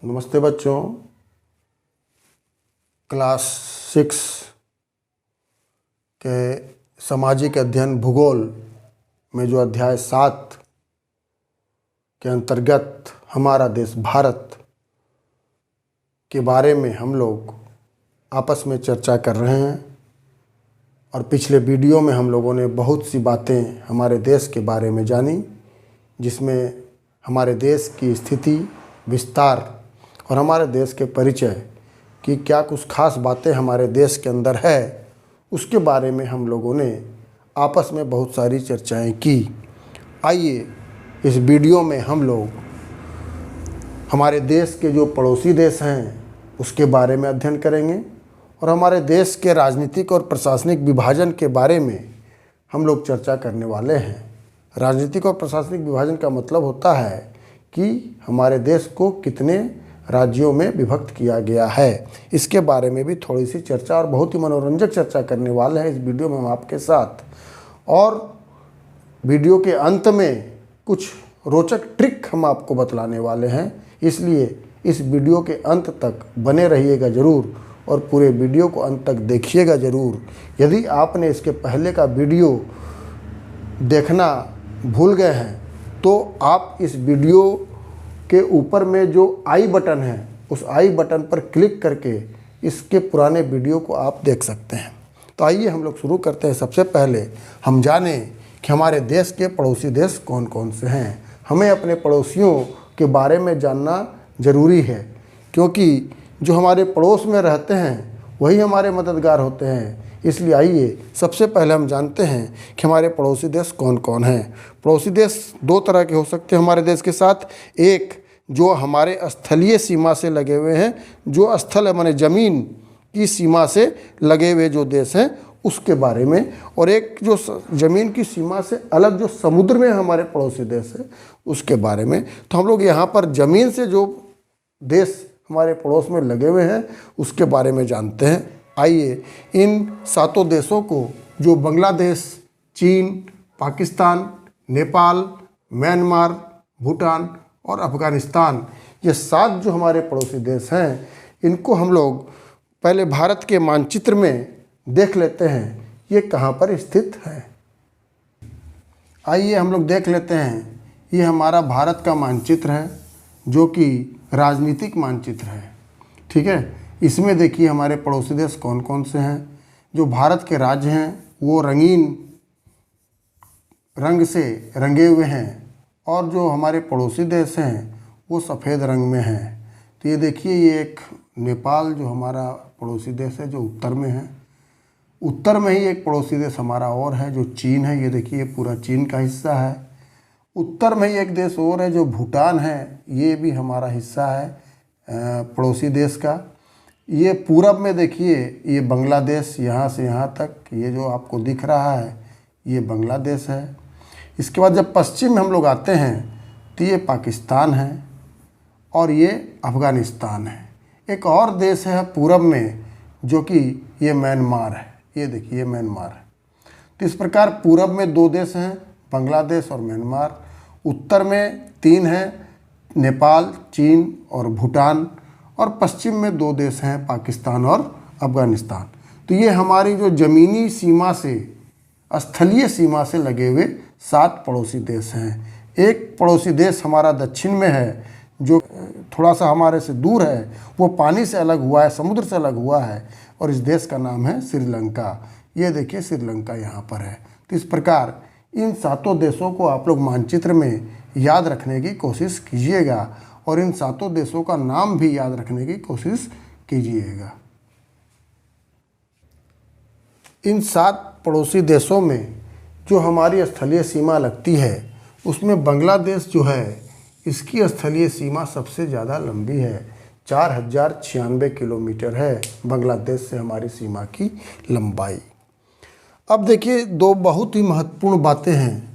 नमस्ते बच्चों। क्लास 6 के सामाजिक अध्ययन भूगोल में जो अध्याय 7 के अंतर्गत हमारा देश भारत के बारे में हम लोग आपस में चर्चा कर रहे हैं। और पिछले वीडियो में हम लोगों ने बहुत सी बातें हमारे देश के बारे में जानी, जिसमें हमारे देश की स्थिति, विस्तार और हमारे देश के परिचय की क्या कुछ खास बातें हमारे देश के अंदर है, उसके बारे में हम लोगों ने आपस में बहुत सारी चर्चाएं की। आइए इस वीडियो में हम लोग हमारे देश के जो पड़ोसी देश हैं उसके बारे में अध्ययन करेंगे और हमारे देश के राजनीतिक और प्रशासनिक विभाजन के बारे में हम लोग चर्चा करने वाले हैं। राजनीतिक और प्रशासनिक विभाजन का मतलब होता है कि हमारे देश को कितने राज्यों में विभक्त किया गया है। इसके बारे में भी थोड़ी सी चर्चा और बहुत ही मनोरंजक चर्चा करने वाले हैं इस वीडियो में हम आपके साथ। और वीडियो के अंत में कुछ रोचक ट्रिक हम आपको बतलाने वाले हैं, इसलिए इस वीडियो के अंत तक बने रहिएगा ज़रूर और पूरे वीडियो को अंत तक देखिएगा ज़रूर। यदि आपने इसके पहले का वीडियो देखना भूल गए हैं तो आप इस वीडियो के ऊपर में जो आई बटन है उस आई बटन पर क्लिक करके इसके पुराने वीडियो को आप देख सकते हैं। तो आइए हम लोग शुरू करते हैं। सबसे पहले हम जानें कि हमारे देश के पड़ोसी देश कौन कौन से हैं। हमें अपने पड़ोसियों के बारे में जानना ज़रूरी है, क्योंकि जो हमारे पड़ोस में रहते हैं वही हमारे मददगार होते हैं। इसलिए आइए सबसे पहले हम जानते हैं कि हमारे पड़ोसी देश कौन कौन हैं। पड़ोसी देश दो तरह के हो सकते हैं हमारे देश के साथ। एक जो हमारे स्थलीय सीमा से लगे हुए हैं, जो स्थल है माने ज़मीन की सीमा से लगे हुए जो देश हैं उसके बारे में, और एक जो ज़मीन की सीमा से अलग जो समुद्र में हमारे पड़ोसी देश है उसके बारे में। तो हम लोग यहाँ पर ज़मीन से जो देश हमारे पड़ोस में लगे हुए हैं उसके बारे में जानते हैं। आइए इन सातों देशों को, जो बांग्लादेश, चीन, पाकिस्तान, नेपाल, म्यांमार, भूटान और अफ़गानिस्तान, ये 7 जो हमारे पड़ोसी देश हैं, इनको हम लोग पहले भारत के मानचित्र में देख लेते हैं ये कहाँ पर स्थित है। आइए हम लोग देख लेते हैं। ये हमारा भारत का मानचित्र है जो कि राजनीतिक मानचित्र है, ठीक है। इसमें देखिए हमारे पड़ोसी देश कौन कौन से हैं। जो भारत के राज्य हैं वो रंगीन रंग से रंगे हुए हैं और जो हमारे पड़ोसी देश हैं वो सफ़ेद रंग में हैं। तो ये देखिए, ये एक नेपाल जो हमारा पड़ोसी देश है जो उत्तर में है। उत्तर में ही एक पड़ोसी देश हमारा और है जो चीन है। ये देखिए पूरा चीन का हिस्सा है। उत्तर में ही एक देश और है जो भूटान है, ये भी हमारा हिस्सा है पड़ोसी देश का। ये पूरब में देखिए ये बांग्लादेश, यहाँ से यहाँ तक ये जो आपको दिख रहा है ये बांग्लादेश है। इसके बाद जब पश्चिम में हम लोग आते हैं तो ये पाकिस्तान है और ये अफ़गानिस्तान है। एक और देश है पूरब में जो कि ये म्यांमार है। ये देखिए ये म्यांमार है। तो इस प्रकार पूरब में 2 देश हैं, बांग्लादेश और म्यांमार। उत्तर में 3 हैं, नेपाल, चीन और भूटान। और पश्चिम में 2 देश हैं, पाकिस्तान और अफ़गानिस्तान। तो ये हमारी जो ज़मीनी सीमा से, स्थलीय सीमा से लगे हुए 7 पड़ोसी देश हैं। एक पड़ोसी देश हमारा दक्षिण में है जो थोड़ा सा हमारे से दूर है, वो पानी से अलग हुआ है, समुद्र से अलग हुआ है, और इस देश का नाम है श्रीलंका। ये देखिए श्रीलंका यहाँ पर है। तो इस प्रकार इन 7 देशों को आप लोग मानचित्र में याद रखने की कोशिश कीजिएगा और इन 7 देशों का नाम भी याद रखने की कोशिश कीजिएगा। इन 7 पड़ोसी देशों में जो हमारी स्थलीय सीमा लगती है उसमें बांग्लादेश जो है इसकी स्थलीय सीमा सबसे ज़्यादा लंबी है। 4096 किलोमीटर है बांग्लादेश से हमारी सीमा की लंबाई। अब देखिए 2 बहुत ही महत्वपूर्ण बातें हैं।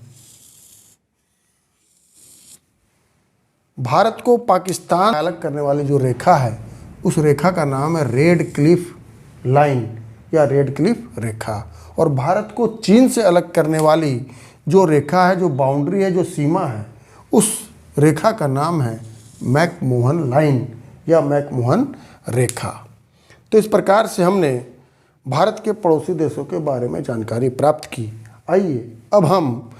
भारत को पाकिस्तान अलग करने वाली जो रेखा है उस रेखा का नाम है रेड क्लिफ लाइन या रेड क्लिफ रेखा। और भारत को चीन से अलग करने वाली जो रेखा है, जो बाउंड्री है, जो सीमा है, उस रेखा का नाम है मैकमोहन लाइन या मैकमोहन रेखा। तो इस प्रकार से हमने भारत के पड़ोसी देशों के बारे में जानकारी प्राप्त की। आइए अब हम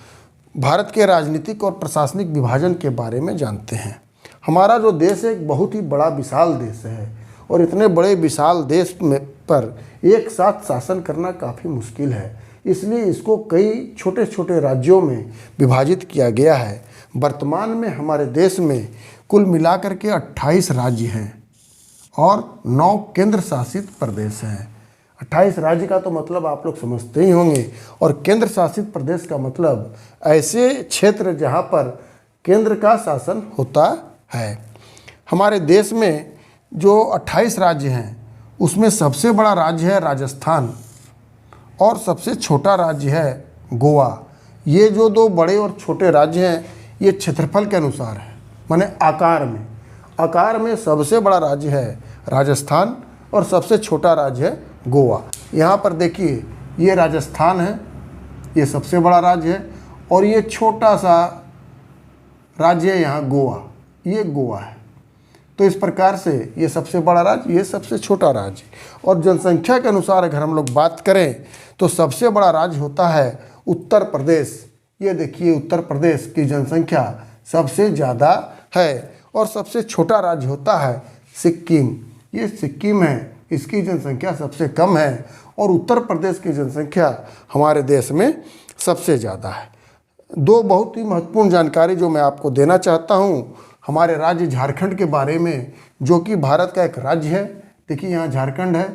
भारत के राजनीतिक और प्रशासनिक विभाजन के बारे में जानते हैं। हमारा जो देश एक बहुत ही बड़ा विशाल देश है और इतने बड़े विशाल देश में पर एक साथ शासन करना काफ़ी मुश्किल है, इसलिए इसको कई छोटे छोटे राज्यों में विभाजित किया गया है। वर्तमान में हमारे देश में कुल मिलाकर के 28 राज्य हैं और 9 केंद्र शासित प्रदेश हैं। 28 राज्य का तो मतलब आप लोग समझते ही होंगे, और केंद्र शासित प्रदेश का मतलब ऐसे क्षेत्र जहाँ पर केंद्र का शासन होता है। हमारे देश में जो 28 राज्य हैं उसमें सबसे बड़ा राज्य है राजस्थान और सबसे छोटा राज्य है गोवा। ये जो दो बड़े और छोटे राज्य हैं ये क्षेत्रफल के अनुसार है, माने आकार में सबसे बड़ा राज्य है राजस्थान और सबसे छोटा राज्य है गोवा। यहाँ पर देखिए ये राजस्थान है, ये सबसे बड़ा राज्य है, और ये छोटा सा राज्य है यहाँ गोवा, ये गोवा है। तो इस प्रकार से ये सबसे बड़ा राज्य, ये सबसे छोटा राज्य। और जनसंख्या के अनुसार अगर हम लोग बात करें तो सबसे बड़ा राज्य होता है उत्तर प्रदेश। ये देखिए उत्तर प्रदेश की जनसंख्या सबसे ज़्यादा है, और सबसे छोटा राज्य होता है सिक्किम। ये सिक्किम है, इसकी जनसंख्या सबसे कम है, और उत्तर प्रदेश की जनसंख्या हमारे देश में सबसे ज़्यादा है। दो बहुत ही महत्वपूर्ण जानकारी जो मैं आपको देना चाहता हूँ हमारे राज्य झारखंड के बारे में, जो कि भारत का एक राज्य है। देखिए यहाँ झारखंड है,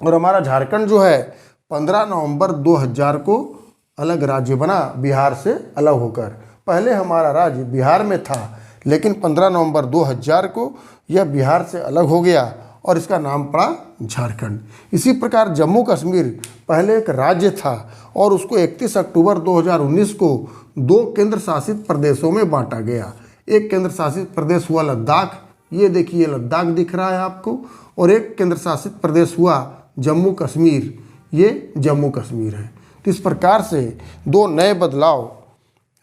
और हमारा झारखंड जो है 15 नवंबर 2000 को अलग राज्य बना बिहार से अलग होकर। पहले हमारा राज्य बिहार में था, लेकिन 15 नवंबर 2000 को यह बिहार से अलग हो गया और इसका नाम पड़ा झारखंड। इसी प्रकार जम्मू कश्मीर पहले एक राज्य था और उसको 31 अक्टूबर 2019 को 2 केंद्र शासित प्रदेशों में बांटा गया। एक केंद्र शासित प्रदेश हुआ लद्दाख, ये देखिए लद्दाख दिख रहा है आपको, और एक केंद्र शासित प्रदेश हुआ जम्मू कश्मीर, ये जम्मू कश्मीर है। तो इस प्रकार से 2 नए बदलाव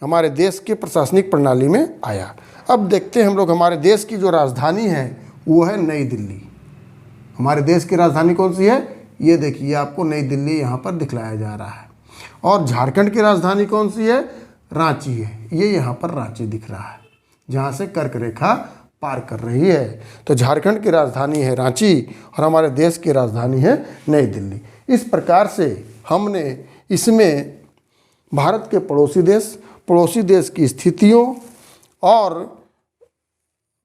हमारे देश के प्रशासनिक प्रणाली में आया। अब देखते हैं हम लोग हमारे देश की जो राजधानी है वो है नई दिल्ली। हमारे देश की राजधानी कौन सी है? ये देखिए आपको नई दिल्ली यहाँ पर दिखलाया जा रहा है। और झारखंड की राजधानी कौन सी है? रांची है। ये यहाँ पर रांची दिख रहा है, जहाँ से कर्क रेखा पार कर रही है। तो झारखंड की राजधानी है रांची और हमारे देश की राजधानी है नई दिल्ली। इस प्रकार से हमने इसमें भारत के पड़ोसी देश की स्थितियों और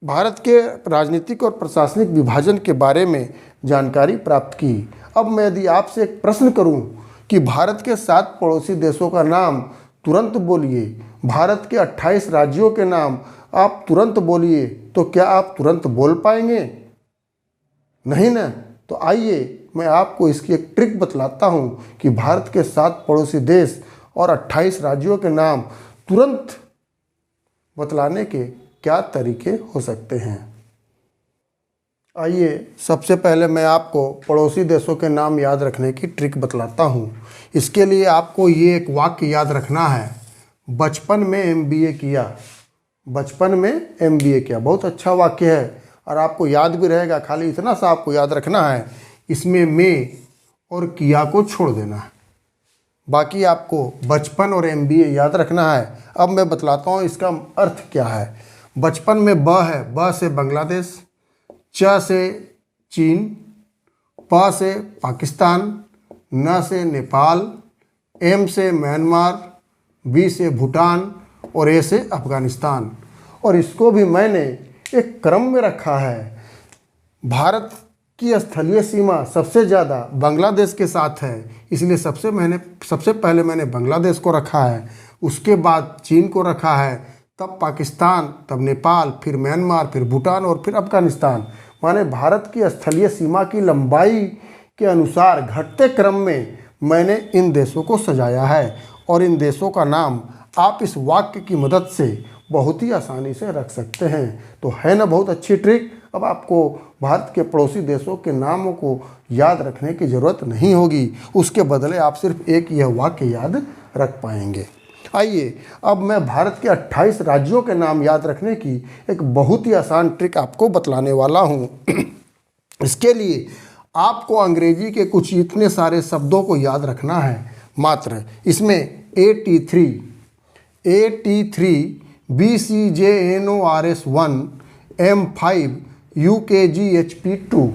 भारत के राजनीतिक और प्रशासनिक विभाजन के बारे में जानकारी प्राप्त की। अब मैं यदि आपसे एक प्रश्न करूं कि भारत के 7 पड़ोसी देशों का नाम तुरंत बोलिए, भारत के 28 राज्यों के नाम आप तुरंत बोलिए, तो क्या आप तुरंत बोल पाएंगे? नहीं ना। तो आइए मैं आपको इसकी एक ट्रिक बतलाता हूं कि भारत के 7 पड़ोसी देश और 28 राज्यों के नाम तुरंत बतलाने के क्या तरीके हो सकते हैं। आइए सबसे पहले मैं आपको पड़ोसी देशों के नाम याद रखने की ट्रिक बतलाता हूँ। इसके लिए आपको ये एक वाक्य याद रखना है, बचपन में MBA किया। बचपन में MBA किया बहुत अच्छा वाक्य है और आपको याद भी रहेगा। खाली इतना सा आपको याद रखना है, इसमें में और किया को छोड़ देना है, बाकी आपको बचपन और MBA याद रखना है। अब मैं बतलाता हूँ इसका अर्थ क्या है। बचपन में ब है, ब से बांग्लादेश, च से चीन, प से पाकिस्तान, न से नेपाल, M से म्यांमार, B से भूटान और A से अफगानिस्तान। और इसको भी मैंने एक क्रम में रखा है। भारत की स्थलीय सीमा सबसे ज़्यादा बांग्लादेश के साथ है, इसलिए सबसे पहले मैंने बांग्लादेश को रखा है, उसके बाद चीन को रखा है, तब पाकिस्तान, तब नेपाल, फिर म्यांमार, फिर भूटान और फिर अफगानिस्तान। माने भारत की स्थलीय सीमा की लंबाई के अनुसार घटते क्रम में मैंने इन देशों को सजाया है, और इन देशों का नाम आप इस वाक्य की मदद से बहुत ही आसानी से रख सकते हैं। तो है ना बहुत अच्छी ट्रिक। अब आपको भारत के पड़ोसी देशों के नामों को याद रखने की ज़रूरत नहीं होगी, उसके बदले आप सिर्फ एक यह वाक्य याद रख पाएंगे। आइए अब मैं भारत के 28 राज्यों के नाम याद रखने की एक बहुत ही आसान ट्रिक आपको बतलाने वाला हूँ। इसके लिए आपको अंग्रेजी के कुछ इतने सारे शब्दों को याद रखना है मात्र। इसमें AT3, BCJNORS1, M5, UKGHP2,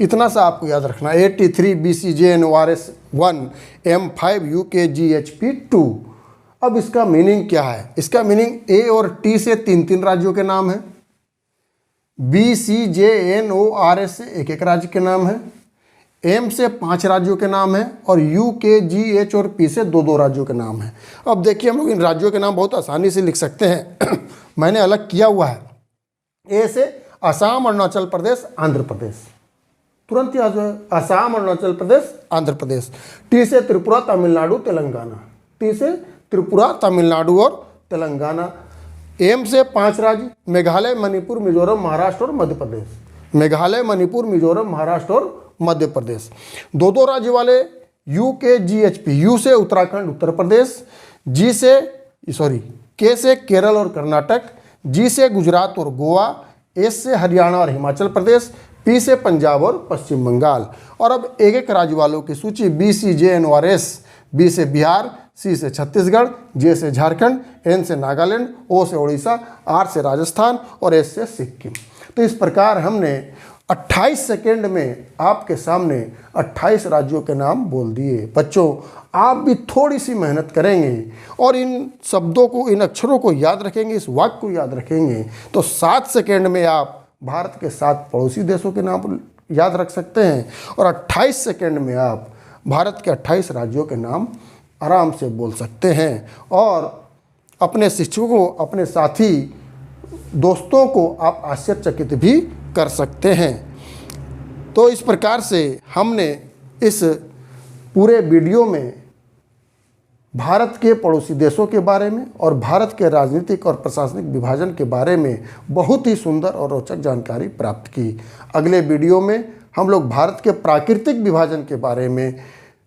इतना सा आपको याद रखना है। AT3, BCJNORS1, M5, UKGHP2। अब इसका मीनिंग क्या है? इसका मीनिंग A और T से 3-3 राज्यों के नाम है, BCJNORS से 1-1 राज्य के नाम है, M से 5 राज्यों के नाम है और UKGH और P से 2-2 राज्यों के नाम है। अब देखिए, हम लोग इन राज्यों के नाम बहुत आसानी से लिख सकते हैं। मैंने अलग किया हुआ है। A से असम, अरुणाचल प्रदेश, आंध्र प्रदेश, तुरंत याद है, असम, अरुणाचल प्रदेश, आंध्र प्रदेश। T से त्रिपुरा, तमिलनाडु, तेलंगाना, T से त्रिपुरा, तमिलनाडु और तेलंगाना। M से 5 राज्य, मेघालय, मणिपुर, मिजोरम, महाराष्ट्र और मध्य प्रदेश, मेघालय, मणिपुर, मिजोरम, महाराष्ट्र और मध्य प्रदेश। 2-2 राज्य वाले UKGHP, U से उत्तराखंड, उत्तर प्रदेश, K से केरल और कर्नाटक, G से गुजरात और गोवा, S से हरियाणा और हिमाचल प्रदेश, P से पंजाब और पश्चिम बंगाल। और अब 1-1 राज्य वालों की सूची। BCJNORS, B से बिहार, C से छत्तीसगढ़, J से झारखंड, N से नागालैंड, O से उड़ीसा, R से राजस्थान और S से सिक्किम। तो इस प्रकार हमने 28 सेकेंड में आपके सामने 28 राज्यों के नाम बोल दिए। बच्चों, आप भी थोड़ी सी मेहनत करेंगे और इन शब्दों को, इन अक्षरों को याद रखेंगे, इस वाक्य को याद रखेंगे, तो 7 सेकेंड में आप भारत के 7 पड़ोसी देशों के नाम याद रख सकते हैं और 28 सेकेंड में आप भारत के 28 राज्यों के नाम आराम से बोल सकते हैं और अपने शिक्षकों को, अपने साथी दोस्तों को आप आश्चर्यचकित भी कर सकते हैं। तो इस प्रकार से हमने इस पूरे वीडियो में भारत के पड़ोसी देशों के बारे में और भारत के राजनीतिक और प्रशासनिक विभाजन के बारे में बहुत ही सुंदर और रोचक जानकारी प्राप्त की। अगले वीडियो में हम लोग भारत के प्राकृतिक विभाजन के बारे में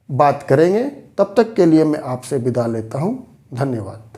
बात करेंगे। तब तक के लिए मैं आपसे विदा लेता हूँ। धन्यवाद।